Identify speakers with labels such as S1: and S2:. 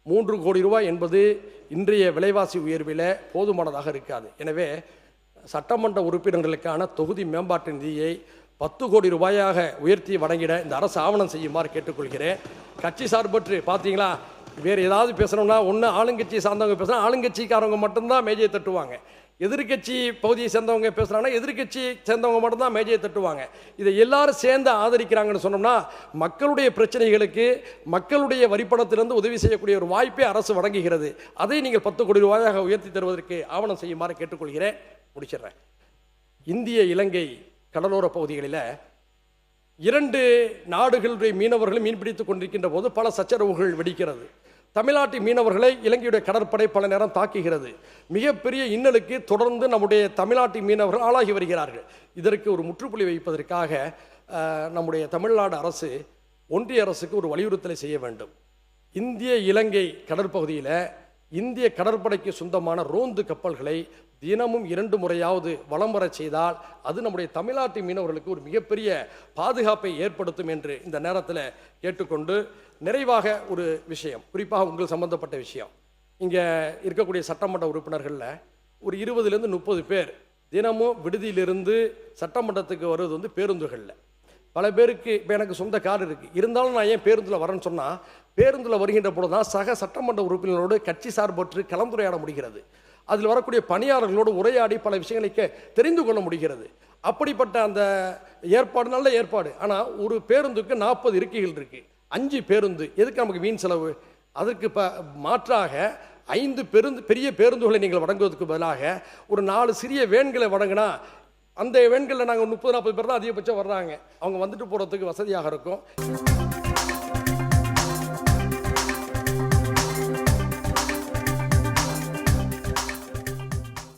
S1: 3 கோடி ரூபாய் என்பது இன்றைய விலைவாசி உயர்வில் போதுமானதாக இருக்காது. எனவே சட்டமன்ற உறுப்பினர்களுக்கான தொகுதி மேம்பாட்டு நிதியை 10 கோடி ரூபாயாக உயர்த்தி வழங்கிட இந்த அரசு ஆவணம் செய்யுமாறு கேட்டுக்கொள்கிறேன். கட்சி சார்பற்று பார்த்தீங்களா, வேறு ஏதாவது பேசணும்னா ஒன்று ஆளுங்கட்சியை சார்ந்தவங்க பேசுனா ஆளுங்கட்சிக்காரவங்க மட்டும்தான் மேஜையை தட்டுவாங்க, எதிர்கட்சி பகுதியை சேர்ந்தவங்க பேசுகிறாங்கன்னா எதிர்கட்சி சேர்ந்தவங்க மட்டும்தான் மேஜையை தட்டுவாங்க. இதை எல்லாரும் சேர்ந்து ஆதரிக்கிறாங்கன்னு சொன்னோம்னா மக்களுடைய பிரச்சனைகளுக்கு மக்களுடைய வரிப்பணத்திலிருந்து உதவி செய்யக்கூடிய ஒரு வாய்ப்பை அரசு வழங்குகிறது. அதை நீங்கள் 10 கோடி ரூபாயாக உயர்த்தி தருவதற்கு ஆவணம் செய்யுமாறு கேட்டுக்கொள்கிறேன். முடிச்சிடுறேன். இந்திய இலங்கை கடலோர பகுதிகளில் 2 நாடுகளுடைய மீனவர்கள் மீன்பிடித்துக் கொண்டிருக்கின்ற போது பல சச்சரவுகள் வெடிக்கிறது. தமிழ்நாட்டு மீனவர்களை இலங்கையுடைய கடற்படை பல நேரம் தாக்குகிறது. மிகப்பெரிய இன்னலுக்கு தொடர்ந்து நம்முடைய தமிழ்நாட்டு மீனவர்கள் ஆளாகி வருகிறார்கள். இதற்கு ஒரு முற்றுப்புள்ளி வைப்பதற்காக நம்முடைய தமிழ்நாடு அரசு ஒன்றிய அரசுக்கு ஒரு வலியுறுத்தலை செய்ய வேண்டும். இந்திய இலங்கை கடற்பகுதியில் இந்திய கடற்படைக்கு சொந்தமான ரோந்து கப்பல்களை தினமும் 2 முறையாவது வலம் வர செய்தால் அது நம்முடைய தமிழ்நாட்டு மீனவர்களுக்கு ஒரு மிகப்பெரிய பாதுகாப்பை ஏற்படுத்தும் என்று இந்த நேரத்தில் கேட்டுக்கொண்டு, நிறைவாக ஒரு விஷயம், குறிப்பாக உங்கள் சம்பந்தப்பட்ட விஷயம், இங்கே இருக்கக்கூடிய சட்டமன்ற உறுப்பினர்களில் ஒரு 20லேருந்து 30 பேர் தினமும் விடுதியிலிருந்து சட்டமன்றத்துக்கு வருவது பேருந்துகளில். பல பேருக்கு இப்போ எனக்கு சொந்த கார் இருக்குது, இருந்தாலும் நான் ஏன் பேருந்தில் வரேன்னு சொன்னால், பேருந்தில் வருகின்ற பொழுது தான் சக சட்டமன்ற உறுப்பினர்களோடு கட்சி சார்பற்று கலந்துரையாட முடிகிறது. அதில் வரக்கூடிய பணியாளர்களோடு உரையாடி பல விஷயங்களை தெரிந்து கொள்ள முடிகிறது. அப்படிப்பட்ட அந்த ஏற்பாடு நல்ல ஏற்பாடு. ஆனால் ஒரு பேருந்துக்கு 40 இருக்கைகள் இருக்குது, 5 பேருந்து எதுக்கு நமக்கு வீண் செலவு? அதற்கு மாற்றாக 5 பெரிய பேருந்துகளை நீங்கள் வழங்குவதற்கு பதிலாக ஒரு 4 சிறிய வேன்களை வழங்கினா, அந்த வேன்களில் நாங்கள் 30-40 பேர் தான் அதிகபட்சம் வர்றாங்க, அவங்க வந்துட்டு போகிறதுக்கு வசதியாக இருக்கும்.